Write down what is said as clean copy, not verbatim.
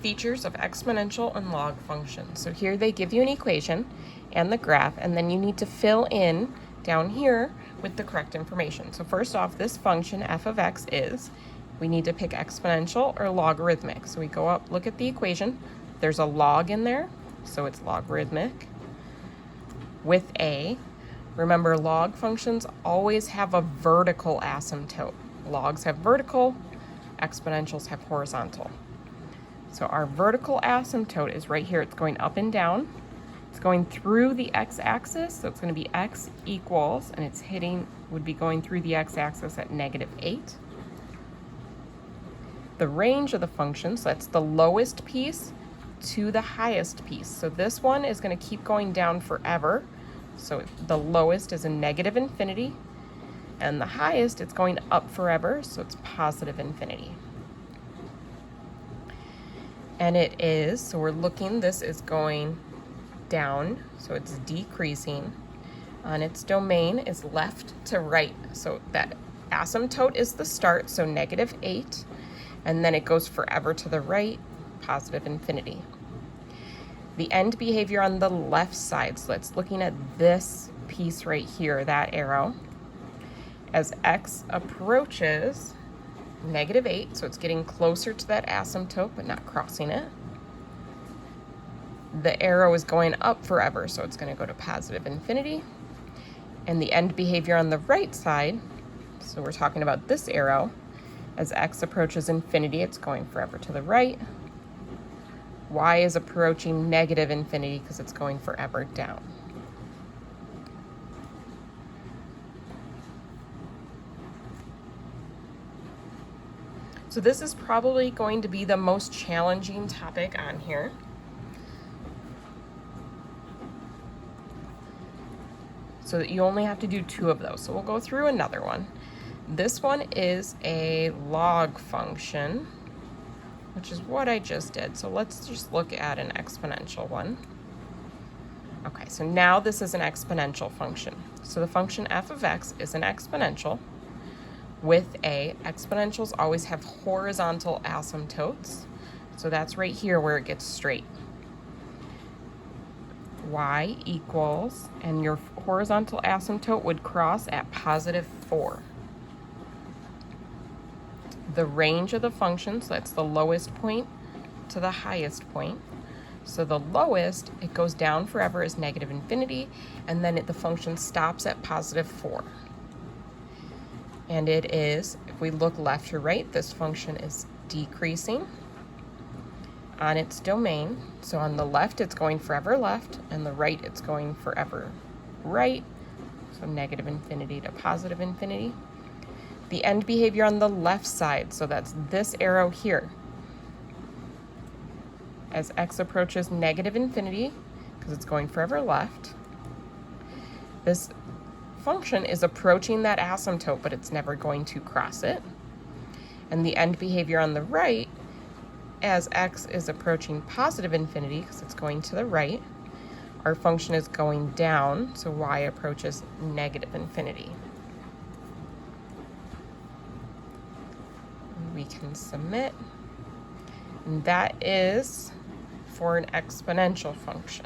features of exponential and log functions. So here they give you an equation and the graph, and then you need to fill in down here with the correct information. So first off, this function f of x is, we need to pick exponential or logarithmic. So we go up, look at the equation. There's a log in there, so it's logarithmic with a. Remember, log functions always have a vertical asymptote. Logs have vertical, exponentials have horizontal. So our vertical asymptote is right here. It's going up and down. It's going through the x-axis, so it's going to be x equals, and it's would be going through the x-axis at -8. The range of the function, so that's the lowest piece to the highest piece. So this one is going to keep going down forever. So the lowest is a -infinity, and the highest, it's going up forever, so it's +infinity. And it is, so we're looking, this is going down, so it's decreasing. On its domain is left to right, so that asymptote is the start, so -8, and then it goes forever to the right, +infinity. The end behavior on the left side, so that's looking at this piece right here, that arrow. As x approaches -8, so it's getting closer to that asymptote but not crossing it. The arrow is going up forever, so it's going to go to +infinity. And the end behavior on the right side, so we're talking about this arrow, as x approaches infinity, it's going forever to the right. Y is approaching -infinity because it's going forever down. So this is probably going to be the most challenging topic on here. So that you only have to do 2 of those. So we'll go through another one. This one is a log function, which is what I just did. So let's just look at an exponential one. Okay, so now this is an exponential function. So the function f of x is an exponential with a. Exponentials always have horizontal asymptotes. So that's right here where it gets straight. Y equals, and your horizontal asymptote would cross at +4. The range of the function, so that's the lowest point to the highest point. So the lowest, it goes down forever, is -infinity, and then the function stops at +4. And it is, if we look left to right, this function is decreasing on its domain. So on the left, it's going forever left, and the right, it's going forever right. So -infinity to +infinity. The end behavior on the left side, so that's this arrow here. As x approaches -infinity, because it's going forever left, this function is approaching that asymptote, but it's never going to cross it. And the end behavior on the right, as x is approaching +infinity, because it's going to the right, our function is going down, so y approaches -infinity. We can submit, and that is for an exponential function.